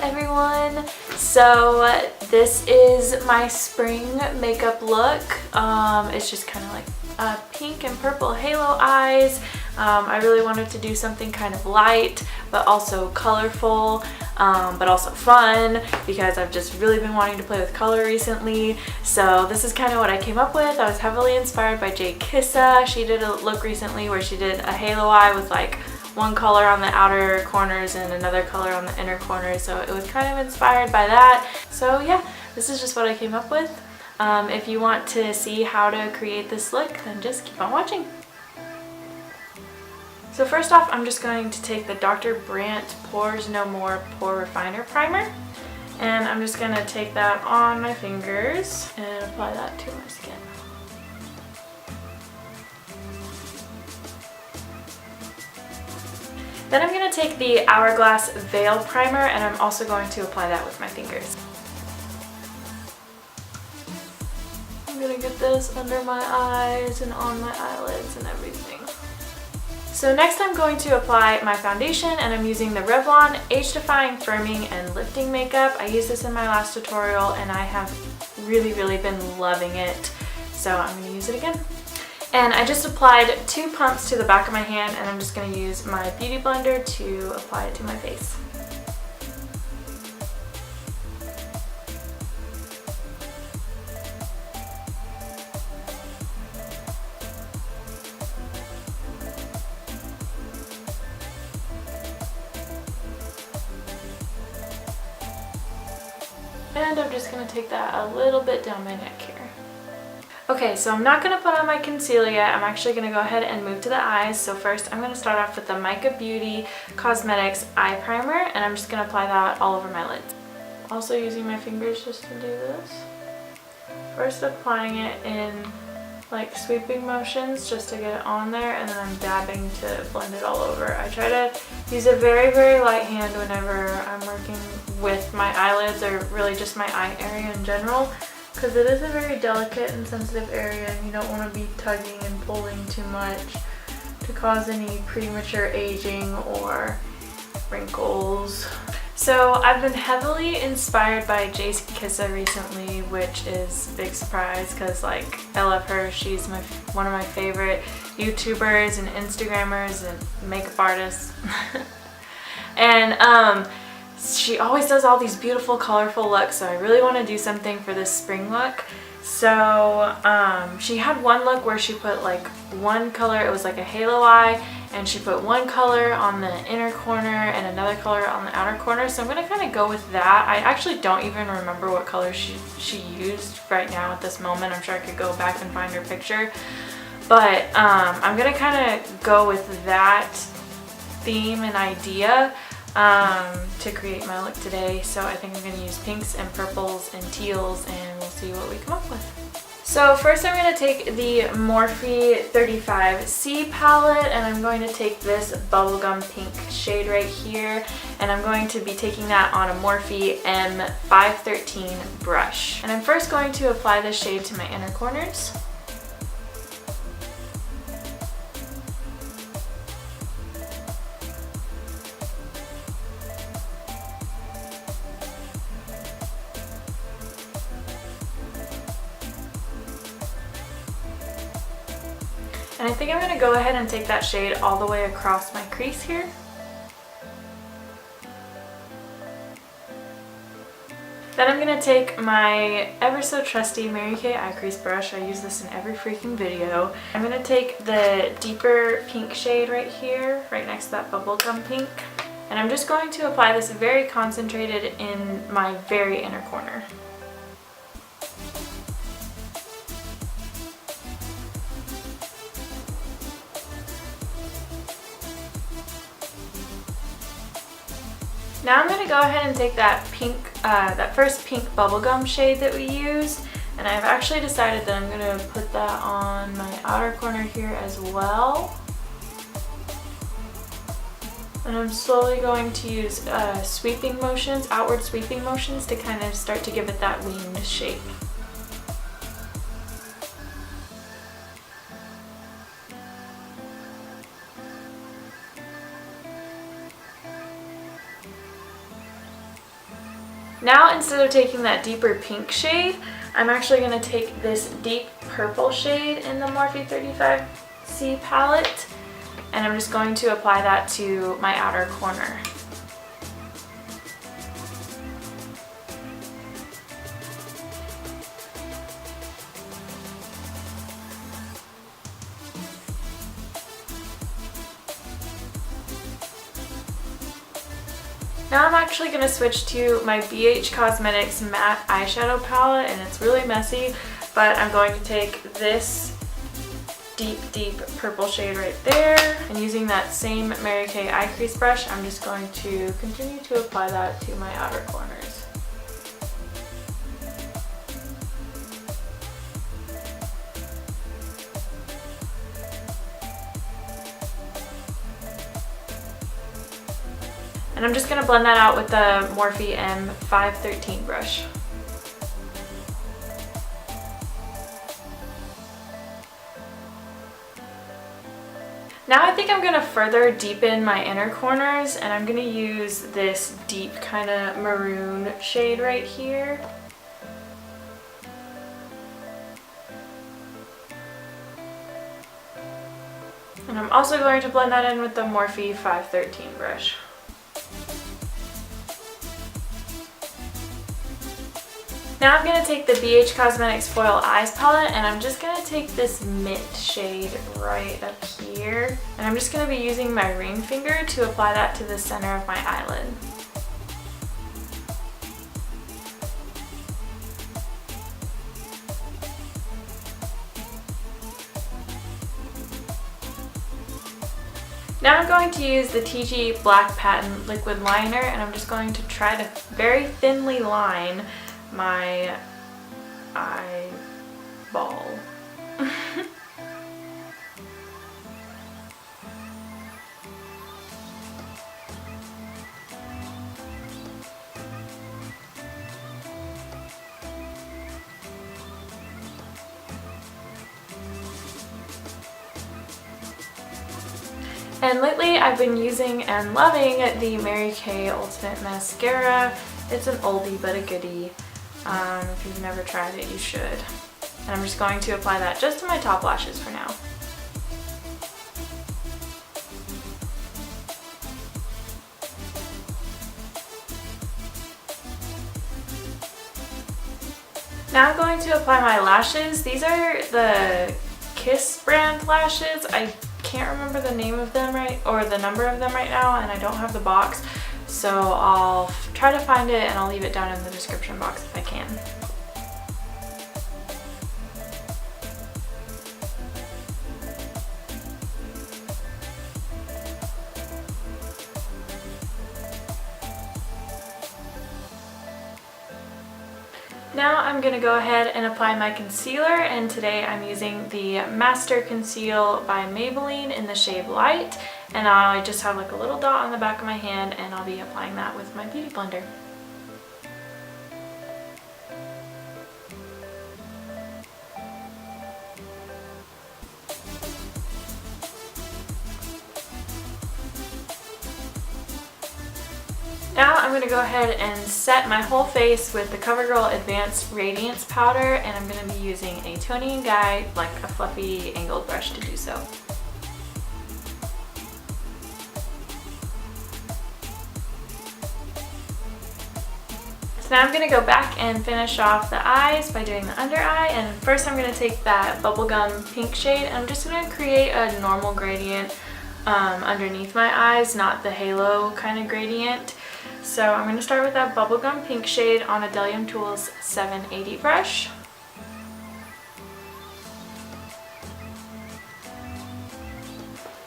everyone. So this is my spring makeup look. It's just kind of like pink and purple halo eyes. I really wanted to do something kind of light but also colorful, but also fun, because I've just really been wanting to play with color recently. So this is kind of what I came up with. I was heavily inspired by Jay Kissa. She did a look recently where she did a halo eye with like one color on the outer corners and another color on the inner corners, so it was kind of inspired by that. So yeah, this is just what I came up with. If you want to see how to create this look, then just keep on watching. So first off, I'm just going to take the Dr. Brandt Pores No More Pore Refiner Primer, and I'm just going to take that on my fingers and apply that to my skin. Then I'm going to take the Hourglass Veil Primer, and I'm also going to apply that with my fingers. I'm going to get this under my eyes and on my eyelids and everything. So next I'm going to apply my foundation, and I'm using the Revlon Age Defying Firming and Lifting Makeup. I used this in my last tutorial and I have really been loving it, so I'm going to use it again. And I just applied 2 pumps to the back of my hand, and I'm just going to use my beauty blender to apply it to my face. And I'm just going to take that a little bit down my neck here. Okay, so I'm not going to put on my concealer yet. I'm actually going to go ahead and move to the eyes. So first I'm going to start off with the MicaBeauty Cosmetics Eye Primer, and I'm just going to apply that all over my lids. Also using my fingers just to do this. First applying it in like sweeping motions just to get it on there, and then I'm dabbing to blend it all over. I try to use a very light hand whenever I'm working with my eyelids, or really just my eye area in general, because it is a very delicate and sensitive area, and you don't want to be tugging and pulling too much to cause any premature aging or wrinkles. So I've been heavily inspired by Jay Kissa recently, which is a big surprise because like I love her. She's one of my favorite YouTubers and Instagrammers and makeup artists. And she always does all these beautiful colorful looks, so I really want to do something for this spring look. So she had one look where she put like one color, it was like a halo eye, and she put one color on the inner corner and another color on the outer corner. So I'm going to kind of go with that. I actually don't even remember what color she used right now at this moment. I'm sure I could go back and find her picture. But I'm going to kind of go with that theme and idea to create my look today. So I think I'm going to use pinks and purples and teals, and we'll see what we come up with. So first I'm going to take the Morphe 35C palette, and I'm going to take this bubblegum pink shade right here, and I'm going to be taking that on a Morphe M513 brush. And I'm first going to apply this shade to my inner corners. And I think I'm going to go ahead and take that shade all the way across my crease here. Then I'm going to take my ever so trusty MaryKay eye crease brush. I use this in every freaking video. I'm going to take the deeper pink shade right here, right next to that bubblegum pink. And I'm just going to apply this very concentrated in my very inner corner. Now I'm going to go ahead and take that pink, that first pink bubblegum shade that we used, and I've actually decided that I'm going to put that on my outer corner here as well. And I'm slowly going to use sweeping motions, outward sweeping motions, to kind of start to give it that winged shape. Now instead of taking that deeper pink shade, I'm actually going to take this deep purple shade in the Morphe 35C palette, and I'm just going to apply that to my outer corner. Now I'm actually going to switch to my BH Cosmetics matte eyeshadow palette, and it's really messy, but I'm going to take this deep purple shade right there, and using that same MaryKay eye crease brush, I'm just going to continue to apply that to my outer corners. And I'm just going to blend that out with the Morphe M513 brush. Now I think I'm going to further deepen my inner corners, and I'm going to use this deep kind of maroon shade right here. And I'm also going to blend that in with the Morphe 513 brush. Now I'm going to take the BH Cosmetics Foil Eyes palette, and I'm just going to take this mint shade right up here, and I'm just going to be using my ring finger to apply that to the center of my eyelid. Now I'm going to use the TIGI Black Patent Liquid Liner, and I'm just going to try to very thinly line my eyeball. And lately I've been using and loving the MaryKay Ultimate Mascara. It's an oldie but a goodie. If you've never tried it, you should. And I'm just going to apply that just to my top lashes for now. Now I'm going to apply my lashes. These are the Kiss brand lashes. I can't remember the name of them or the number of them right now, and I don't have the box. So I'll try to find it, and I'll leave it down in the description box if I can. Now I'm going to go ahead and apply my concealer, and today I'm using the Master Conceal by Maybelline in the shade Light, and I just have like a little dot on the back of my hand, and I'll be applying that with my beauty blender. Now I'm going to go ahead and set my whole face with the CoverGirl Advanced Radiance Powder, and I'm going to be using a Toni&guy, like a fluffy angled brush to do so. So now I'm going to go back and finish off the eyes by doing the under eye, and first I'm going to take that bubblegum pink shade, and I'm just going to create a normal gradient underneath my eyes, not the halo kind of gradient. So I'm going to start with that bubblegum pink shade on a Delium Tools 780 brush.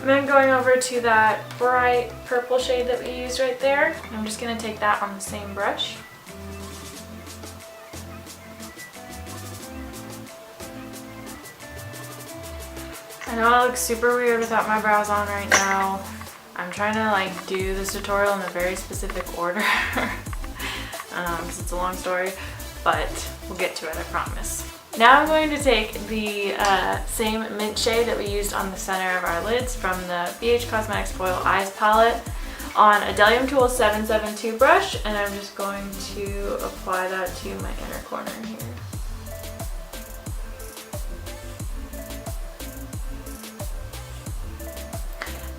And then going over to that bright purple shade that we used right there. I'm just going to take that on the same brush. I know I look super weird without my brows on right now. I'm trying to like do this tutorial in a very specific order because it's a long story, but we'll get to it, I promise. Now I'm going to take the same mint shade that we used on the center of our lids from the BH Cosmetics Foil Eyes palette on a Delium Tool 772 brush, and I'm just going to apply that to my inner corner here.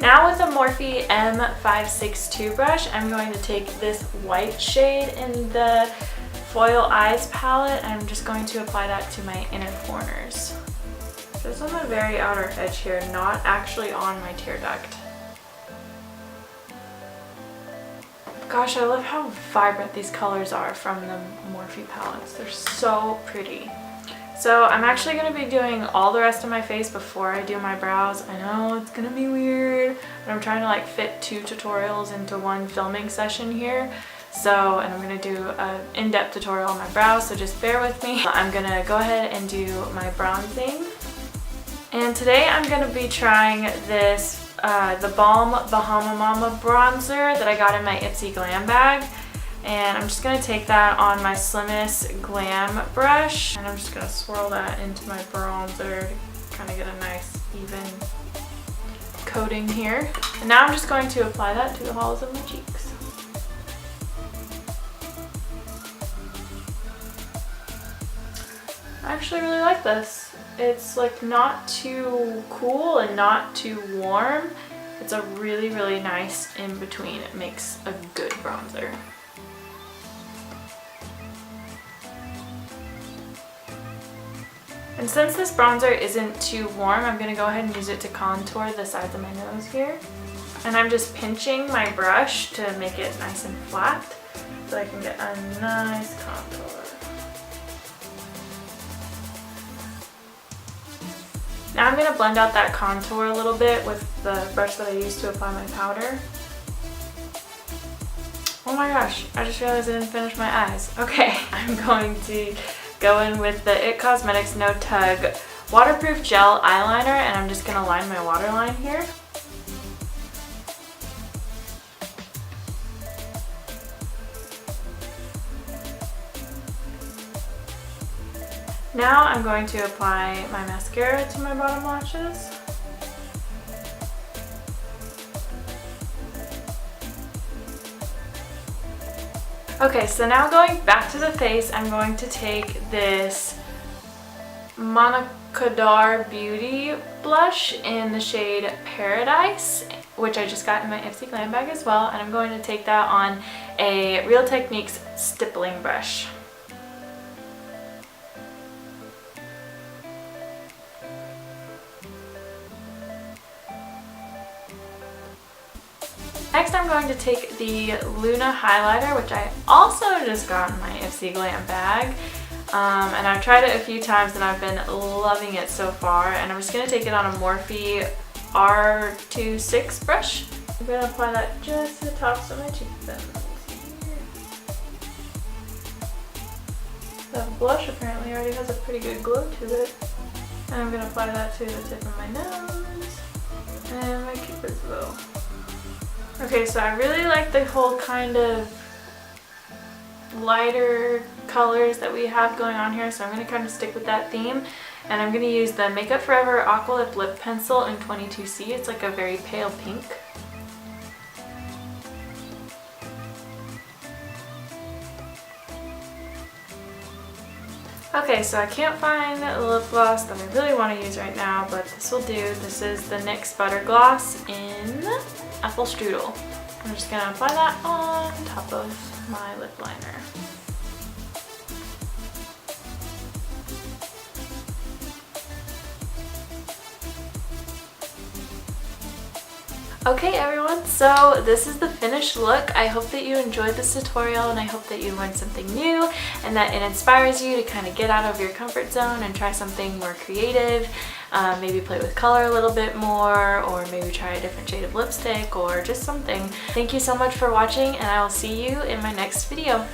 Now with a Morphe M562 brush, I'm going to take this white shade in the Foil Eyes palette, and I'm just going to apply that to my inner corners. Just on the very outer edge here, not actually on my tear duct. Gosh, I love how vibrant these colors are from the Morphe palettes. They're so pretty. So I'm actually going to be doing all the rest of my face before I do my brows. I know it's going to be weird, but I'm trying to like fit 2 tutorials into one filming session here. So, and I'm going to do an in-depth tutorial on my brows, so just bear with me. I'm going to go ahead and do my bronzing. And today I'm going to be trying this, the Balm Bahama Mama bronzer that I got in my Ipsy Glam bag. And I'm just going to take that on my slimmest Glam brush, and I'm just going to swirl that into my bronzer to kind of get a nice even coating here. And now I'm just going to apply that to the hollows of my cheeks. I actually really like this. It's like not too cool and not too warm. It's a really, really nice in between. It makes a good bronzer. And since this bronzer isn't too warm, I'm going to go ahead and use it to contour the sides of my nose here. And I'm just pinching my brush to make it nice and flat so I can get a nice contour. Now I'm going to blend out that contour a little bit with the brush that I used to apply my powder. Oh my gosh, I just realized I didn't finish my eyes. Okay, I'm going to go in with the IT Cosmetics No Tug Waterproof Gel Eyeliner, and I'm just going to line my waterline here. Now I'm going to apply my mascara to my bottom lashes. Okay, so now going back to the face, I'm going to take this MicaBeauty blush in the shade Paradise, which I just got in my Ipsy Glam bag as well, and I'm going to take that on a Real Techniques stippling brush. Next I'm going to take the Luna highlighter, which I also just got in my Ipsy Glam bag. And I've tried it a few times and I've been loving it so far. And I'm just going to take it on a Morphe R26 brush. I'm going to apply that just to the tops of my cheekbones. The blush apparently already has a pretty good glow to it. And I'm going to apply that to the tip of my nose and my cupid's bow. Okay, so I really like the whole kind of lighter colors that we have going on here, so I'm going to kind of stick with that theme. And I'm going to use the Makeup Forever Aqua Lip Lip Pencil in 22C. It's like a very pale pink. Okay, so I can't find the lip gloss that I really want to use right now, but this will do. This is the NYX Butter Gloss in Apple Strudel. I'm just going to apply that on top of my lip liner. Okay everyone, so this is the finished look. I hope that you enjoyed this tutorial and I hope that you learned something new and that it inspires you to kind of get out of your comfort zone and try something more creative. Maybe play with color a little bit more, or maybe try a different shade of lipstick or just something. Thank you so much for watching, and I will see you in my next video.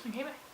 Okay, bye.